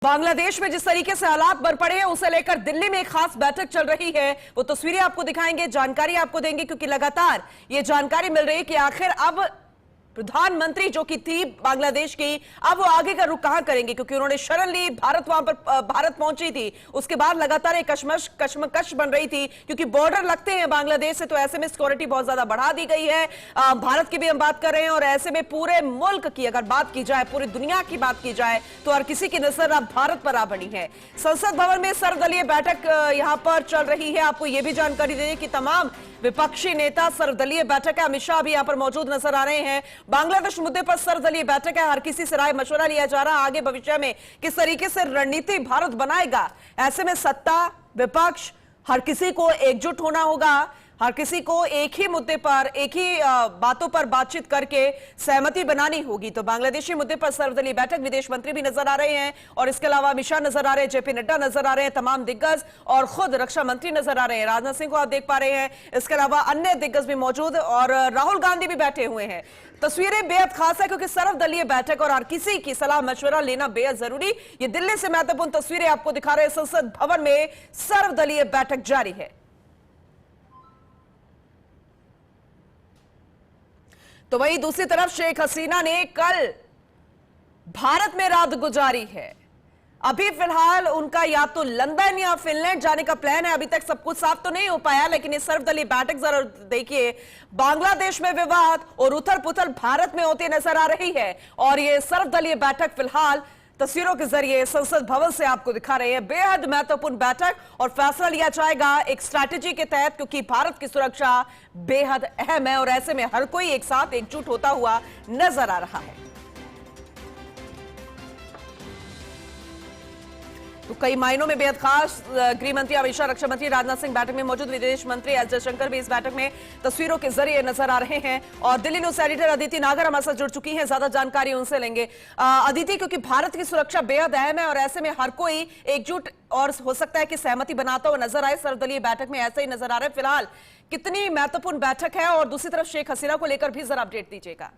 बांग्लादेश में जिस तरीके से हालात बढ़ पड़े हैं उसे लेकर दिल्ली में एक खास बैठक चल रही है। वो तस्वीरें आपको दिखाएंगे, जानकारी आपको देंगे, क्योंकि लगातार ये जानकारी मिल रही है कि आखिर अब प्रधानमंत्री जो की थी बांग्लादेश की, अब वो आगे का रुख कहां करेंगे, क्योंकि उन्होंने शरण ली, भारत वहां पर भारत पहुंची थी। उसके बाद लगातार एक कश्मकश बन रही थी, क्योंकि बॉर्डर लगते हैं बांग्लादेश से, तो ऐसे में सिक्योरिटी बहुत ज्यादा बढ़ा दी गई है। भारत की भी हम बात कर रहे हैं, और ऐसे में पूरे मुल्क की अगर बात की जाए, पूरी दुनिया की बात की जाए, तो हर किसी की नजर अब भारत पर आ बनी है। संसद भवन में सर्वदलीय बैठक यहां पर चल रही है। आपको यह भी जानकारी दे दें कि तमाम विपक्षी नेता सर्वदलीय बैठक है, अमित शाह भी यहां पर मौजूद नजर आ रहे हैं। बांग्लादेश मुद्दे पर सर्वदलीय बैठक है, हर किसी से राय मशवरा लिया जा रहा है आगे भविष्य में किस तरीके से रणनीति भारत बनाएगा। ऐसे में सत्ता विपक्ष हर किसी को एकजुट होना होगा, हर किसी को एक ही मुद्दे पर, एक ही बातों पर बातचीत करके सहमति बनानी होगी। तो बांग्लादेशी मुद्दे पर सर्वदलीय बैठक, विदेश मंत्री भी नजर आ रहे हैं, और इसके अलावा अमित शाह नजर आ रहे हैं, जेपी नड्डा नजर आ रहे हैं, तमाम दिग्गज और खुद रक्षा मंत्री नजर आ रहे हैं, राजनाथ सिंह को आप देख पा रहे हैं। इसके अलावा अन्य दिग्गज भी मौजूद, और राहुल गांधी भी बैठे हुए हैं। तस्वीरें बेहद खास है, क्योंकि सर्वदलीय बैठक और हर किसी की सलाह मशवरा लेना बेहद जरूरी। ये दिल्ली से महत्वपूर्ण तस्वीरें आपको दिखा रहे हैं। संसद भवन में सर्वदलीय बैठक जारी है। तो वहीं दूसरी तरफ शेख हसीना ने कल भारत में रात गुजारी है। अभी फिलहाल उनका या तो लंदन या फिनलैंड जाने का प्लान है। अभी तक सब कुछ साफ तो नहीं हो पाया, लेकिन ये सर्वदलीय बैठक जरा देखिए, बांग्लादेश में विवाद और उथल पुथल भारत में होती नजर आ रही है, और ये सर्वदलीय बैठक फिलहाल तस्वीरों के जरिए संसद भवन से आपको दिखा रहे हैं। बेहद महत्वपूर्ण बैठक, और फैसला लिया जाएगा एक स्ट्रैटेजी के तहत, क्योंकि भारत की सुरक्षा बेहद अहम है, और ऐसे में हर कोई एक साथ एकजुट होता हुआ नजर आ रहा है। तो कई मायनों में बेहद खास गृह मंत्री अमित शाह, रक्षा मंत्री राजनाथ सिंह बैठक में मौजूद, विदेश मंत्री एस जयशंकर भी इस बैठक में तस्वीरों के जरिए नजर आ रहे हैं। और दिल्ली न्यूज एडिटर अदिति नागर हमारे साथ जुड़ चुकी हैं, ज्यादा जानकारी उनसे लेंगे। अदिति, क्योंकि भारत की सुरक्षा बेहद अहम है, और ऐसे में हर कोई एकजुट और हो सकता है कि सहमति बनाता हुआ नजर आए, सर्वदलीय बैठक में ऐसा ही नजर आ रहा है। फिलहाल कितनी महत्वपूर्ण बैठक है, और दूसरी तरफ शेख हसीना को लेकर भी जरा अपडेट दीजिएगा।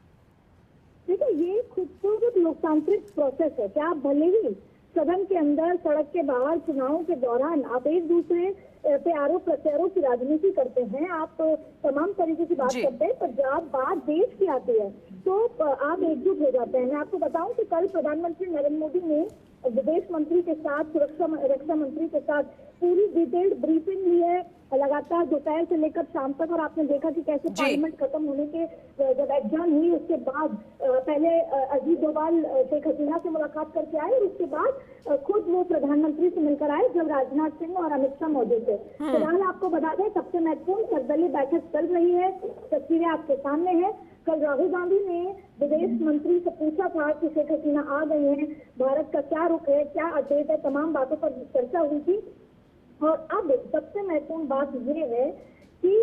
देखिए, ये खूबसूरत लोकतांत्रिक प्रोसेस है कि आप भले ही सदन के अंदर, सड़क के बाहर, चुनावों के दौरान आप एक दूसरे पे आरोप प्रत्यारोप की राजनीति करते हैं, आप तमाम तरीके की बात करते हैं, पर जब बात देश की आती है तो आप एकजुट हो जाते हैं। मैं आपको बताऊं कि कल प्रधानमंत्री नरेंद्र मोदी ने विदेश मंत्री के साथ, रक्षा मंत्री के साथ पूरी डिटेल्ड ब्रीफिंग ली है, लगातार दोपहर से लेकर शाम तक। और आपने देखा कि कैसे पार्लियामेंट खत्म होने के जब एग्जाम हुई, उसके बाद पहले अजीत डोभाल शेख हसीना से मुलाकात करके आए, और उसके बाद खुद वो प्रधानमंत्री से मिलकर आए, जब राजनाथ सिंह और अमित शाह मौजूद थे। फिलहाल आपको बता दें, सबसे महत्वपूर्ण सर्वदलीय बैठक चल रही है, तस्वीरें आपके सामने है। कल राहुल गांधी ने विदेश मंत्री से पूछा था कि शेख हसीना आ गई हैं, भारत का क्या रुख है, क्या अपडेट है, तमाम बातों पर चर्चा हुई थी। और अब सबसे महत्वपूर्ण बात ये है कि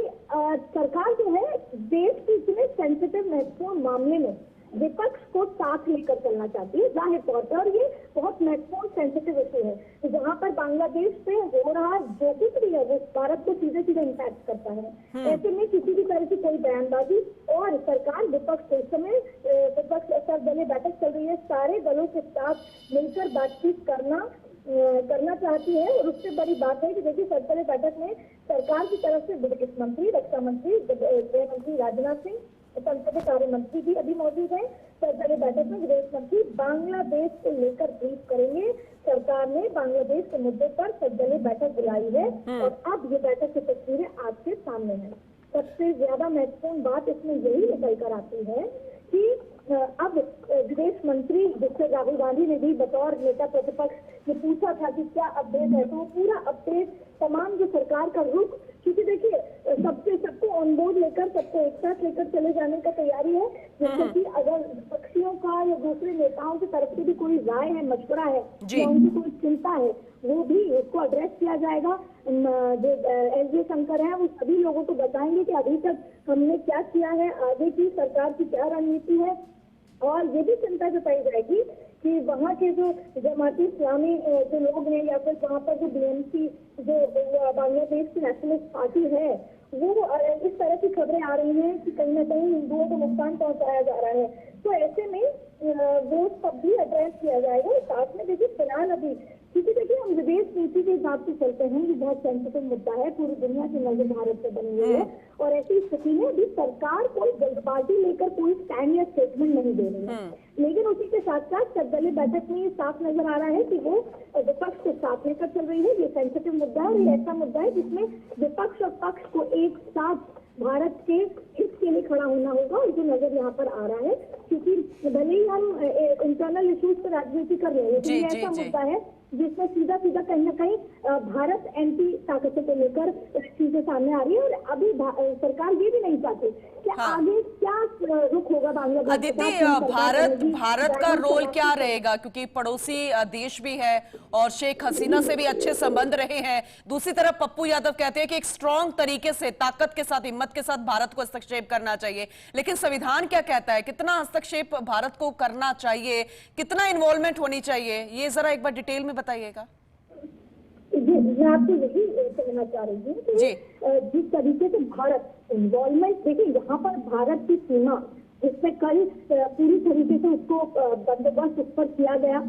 सरकार जो है देश के इतने सेंसिटिव महत्वपूर्ण मामले में विपक्ष को साथ लेकर चलना चाहती है, जाहिर तौर पर। और ये बहुत महत्वपूर्ण सेंसिटिव इशू है, तो जहाँ पर बांग्लादेश पे हो रहा जो कुछ भी है वो भारत को सीधे सीधे इम्पैक्ट करता है। ऐसे में किसी भी तरह की कोई बयानबाजी, और सरकार विपक्ष इस समय विपक्ष सर्वदलीय बैठक चल रही है, सारे दलों के साथ मिलकर बातचीत करना चाहती है। और उससे बड़ी बात है कि देखिए, सर्वदलीय बैठक में सरकार की तरफ से विदेश मंत्री, रक्षा मंत्री, गृह मंत्री राजनाथ सिंह, संसदीय कार्य मंत्री भी अभी मौजूद हैं। सर्वदलीय बैठक में विदेश मंत्री बांग्लादेश को लेकर ब्रीफ करेंगे। सरकार ने बांग्लादेश के मुद्दे पर सर्वदलीय बैठक बुलाई है, और अब ये बैठक की तस्वीरें आपके सामने है। सबसे ज्यादा महत्वपूर्ण बात इसमें यही निकल कर आती है कि अब विदेश मंत्री, जिससे राहुल गांधी ने भी बतौर नेता प्रतिपक्ष ये पूछा था कि क्या अपडेट है, तो पूरा अपडेट तमाम जो सरकार का रुख, क्योंकि देखिए सबको ऑन बोर्ड लेकर, सबको एक साथ लेकर चले जाने का तैयारी है, जैसे कि अगर पक्षियों का या दूसरे नेताओं की तरफ से भी कोई राय है, मशवरा है, या उनकी कोई चिंता है, वो भी उसको एड्रेस किया जाएगा। जो एस जयशंकर है वो सभी लोगों को बताएंगे कि अभी तक हमने क्या किया है, आगे की सरकार की क्या रणनीति है, और ये भी चिंता जताई जाएगी कि वहाँ के जो जमाती इस्लामी जो लोग हैं या फिर वहाँ पर जो बीएनपी जो बांग्लादेश की नेशनलिस्ट पार्टी है वो इस तरह की खबरें आ रही हैं कि कहीं ना कहीं हिंदुओं को नुकसान पहुंचाया जा रहा है। तो ऐसे में वो सब भी एड्रेस किया जाएगा। साथ में देखिए फिलहाल अभी क्योंकि देखिए हम विदेश नीति के हिसाब से चलते हैं, ये बहुत सेंसिटिव मुद्दा है, पूरी दुनिया की नजर भारत पे बनी हुई है और ऐसी स्थिति में अभी सरकार कोई जल्दबाजी लेकर कोई स्टैंड या स्टेटमेंट नहीं दे रही है। लेकिन उसी के साथ साथ सर्वदलीय बैठक में ये साफ नजर आ रहा है कि वो विपक्ष को साथ लेकर चल रही है। ये सेंसिटिव मुद्दा है और ये ऐसा मुद्दा है जिसमें विपक्ष और पक्ष को एक साथ भारत के हित के लिए खड़ा होना होगा और जो नजर यहाँ पर आ रहा है, क्योंकि भले ही हम इंटरनल इश्यूज पर राजनीति कर रहे हैं लेकिन ये ऐसा मुद्दा है जिसमें सीधा सीधा कहीं ना कहीं भारत एंटी ताकतों को लेकर चीजें सामने आ रही है। और अभी सरकार ये भी नहीं चाहती कि आगे क्या रुख होगा बांग्लादेश। अदिति, भारत का रोल क्या रहेगा, क्योंकि पड़ोसी देश भी है और शेख हसीना से भी अच्छे संबंध रहे हैं। दूसरी तरफ पप्पू यादव कहते हैं कि एक स्ट्रांग तरीके से, ताकत के साथ, हिम्मत के साथ भारत को हस्तक्षेप करना चाहिए, लेकिन संविधान क्या कहता है, कितना हस्तक्षेप भारत को करना चाहिए, कितना इन्वॉल्वमेंट होनी चाहिए, ये जरा एक बार डिटेल में बताइएगा। जी, मैं आपको यही कहना चाह रही हूँ कि जिस तरीके से भारत इन्वॉल्वमेंट, देखिए यहाँ पर भारत की सीमा जिसमें कल पूरी तरीके से उसको बंदोबस्त उस पर किया गया,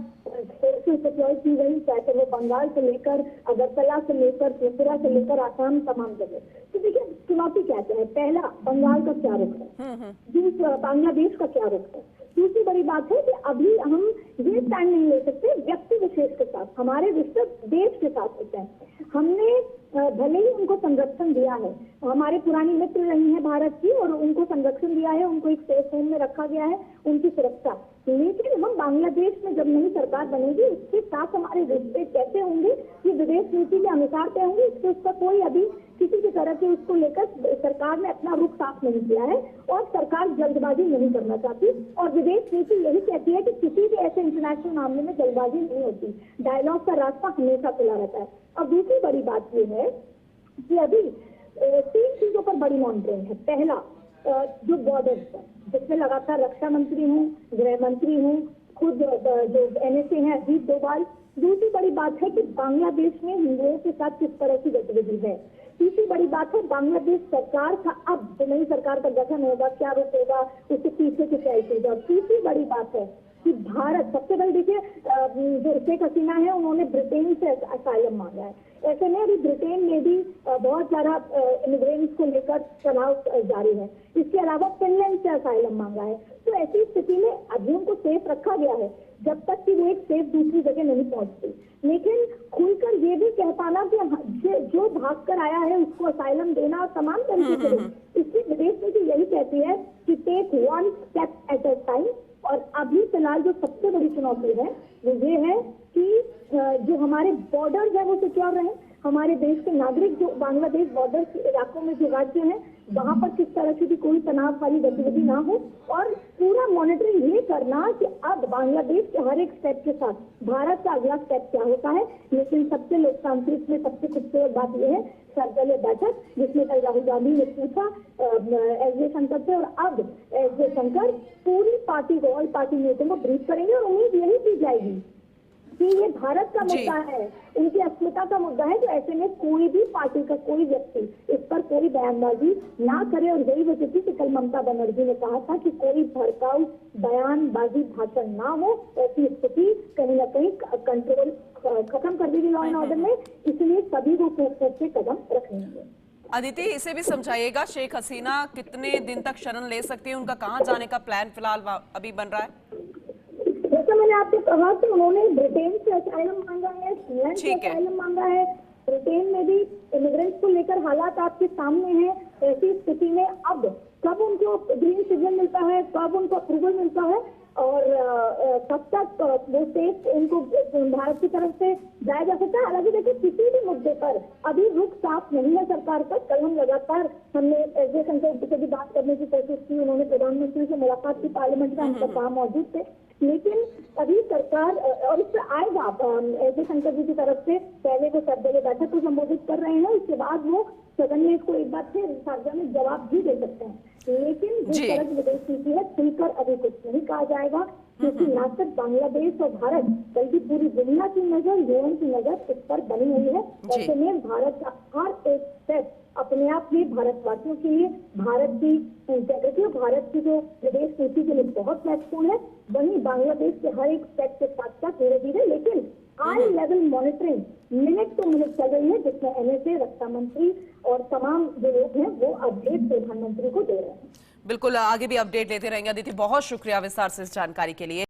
डिप्लॉय की गई, चाहे वो बंगाल से लेकर अगरतला से लेकर त्रिपुरा से लेकर आसाम तमाम जगह। तो देखिए चुनौती क्या है, पहला बंगाल का क्या रुख है, दूसरा बांग्लादेश का क्या रुख है, दूसरी बड़ी बात है कि अभी हम ये स्टैंड नहीं ले सकते व्यक्ति विशेष के साथ, हमारे रिश्ते देश के साथ होते हैं। हमने भले ही उनको संरक्षण दिया है, हमारे पुरानी मित्र रही है भारत की और उनको संरक्षण दिया है, उनको एक सेफ होम में रखा गया है, उनकी सुरक्षा, लेकिन हम बांग्लादेश में जब नई सरकार बनेगी उसके साथ हमारे रिश्ते कैसे होंगे ये विदेश नीति के अनुसार तय होंगे। इससे उसका कोई अभी किसी भी तरह से उसको लेकर सरकार ने अपना रुख साफ नहीं किया है और सरकार जल्दबाजी नहीं करना चाहती और विदेश नीति यही कहती है कि किसी भी ऐसे इंटरनेशनल मामले में जल्दबाजी नहीं होती, डायलॉग का रास्ता हमेशा खुला रहता है। और दूसरी बड़ी बात ये है कि अभी 3 चीजों पर बड़ी मॉनिटरिंग है। पहला जो बॉर्डर पर, जिसमें लगातार रक्षा मंत्री हूँ, गृह मंत्री हूँ, खुद जो NSA है अजीत डोभाल। दूसरी बड़ी बात है कि बांग्लादेश में हिंदुओं के साथ किस तरह की गतिविधि है। तीसरी बड़ी बात है बांग्लादेश सरकार का अब जो नई सरकार का गठन होगा क्या रुख होगा, उसके पीछे की क्या होगा। तीसरी बड़ी बात है कि भारत सबसे पहले देखिए जो शेख हसीना है उन्होंने ब्रिटेन से असाइलम मांगा है, ऐसे में अभी ब्रिटेन में भी बहुत सारा इमिग्रेंट्स को लेकर तनाव जारी है। इसके अलावा फिनलैंड से असाइलम मांगा है। तो ऐसी स्थिति में अभी उनको सेफ रखा गया है जब तक कि वो एक सेफ दूसरी जगह नहीं पहुंचती, लेकिन खुलकर ये भी कह पाना कि जो भाग कर आया है उसको असाइलम देना और तमाम तरीके से, इसकी विदेश नीति यही कहती है कि take 1 step at a time. और अभी फिलहाल जो सबसे बड़ी चुनौती है वो ये है कि जो हमारे बॉर्डर्स है वो सिक्योर रहे, हमारे देश के नागरिक जो बांग्लादेश बॉर्डर के इलाकों में जो राज्य हैं वहां पर किस तरह की भी कोई तनाव वाली गतिविधि ना हो और पूरा मॉनिटरिंग ये करना कि अब बांग्लादेश के हर एक स्टेप के साथ भारत का अगला स्टेप क्या होता है। लेकिन सबसे लोकतांत्रिक में सबसे खूबसूरत बात यह है सर्वदलीय बैठक जिसमें कल राहुल गांधी ने पूछा एस जयशंकर से और अब एस जयशंकर पूरी पार्टी को, ऑल पार्टी नेताओं को ब्रीफ करेंगे और उम्मीद यही की जाएगी कि ये भारत का मुद्दा है, उनकी अस्मिता का मुद्दा है। तो ऐसे में कोई भी पार्टी का कोई व्यक्ति इस पर कोई बयानबाजी ना करे और यही वजह थी कि कल ममता बनर्जी ने कहा था कि कोई भड़काऊ बयानबाजी भाषण ना हो, ऐसी स्थिति कहीं ना कहीं कंट्रोल खत्म कर देगी लॉ एंड ऑर्डर में, इसलिए सभी को फूक के कदम रखेंगे। अदिति, इसे भी समझाइएगा, शेख हसीना कितने दिन तक शरण ले सकती है, उनका कहाँ जाने का प्लान फिलहाल अभी बन रहा है? जैसा मैंने आपको कहा कि उन्होंने ब्रिटेन से असाइलम मांगा है, फिनलैंड से असाइलम मांगा है, ब्रिटेन में भी इमिग्रेंट्स को लेकर हालात आपके सामने हैं। ऐसी स्थिति में अब कब उनको ग्रीन सिग्नल मिलता है, कब उनको अप्रूवल मिलता है और कब तक वो सेफ उनको भारत की तरफ से जाया जा सकता है। हालांकि देखिए किसी भी मुद्दे पर अभी रुख साफ नहीं है सरकार का। कल हम लगातार हमने एस जयशंकर से भी बात करने की कोशिश की, उन्होंने प्रधानमंत्री से मुलाकात की, पार्लियामेंट में हम सब वहाँ मौजूद थे, लेकिन अभी सरकार और इस पर आएगा एस शंकर जी की तरफ से पहले वो सर्वदलीय बैठक को संबोधित कर रहे हैं, उसके बाद वो सदन में इसको एक बार फिर सार्वजनिक जवाब भी दे सकते हैं। लेकिन जिस तरह की विदेश नीति है खुलकर अभी कुछ नहीं कहा जाएगा, क्योंकि न सिर्फ बांग्लादेश और भारत बल्कि पूरी दुनिया की नजर, यूएन की नजर इस पर बनी हुई है। ऐसे में भारत का हर एक स्टेप अपने आप में भारतवासियों के लिए, भारत की इंटेग्रिटी और भारत की जो विदेश नीति के लिए बहुत महत्वपूर्ण है। वहीं बांग्लादेश के हर एक स्टेप के साथ साथ धीरे धीरे लेकिन high level monitoring minute to minute चल रही है, जिसमें एनएसए, रक्षा मंत्री और तमाम जो लोग हैं वो अपडेट प्रधानमंत्री को दे रहे हैं। बिल्कुल, आगे भी अपडेट लेते रहेंगे। अदिति, बहुत शुक्रिया विस्तार से इस जानकारी के लिए।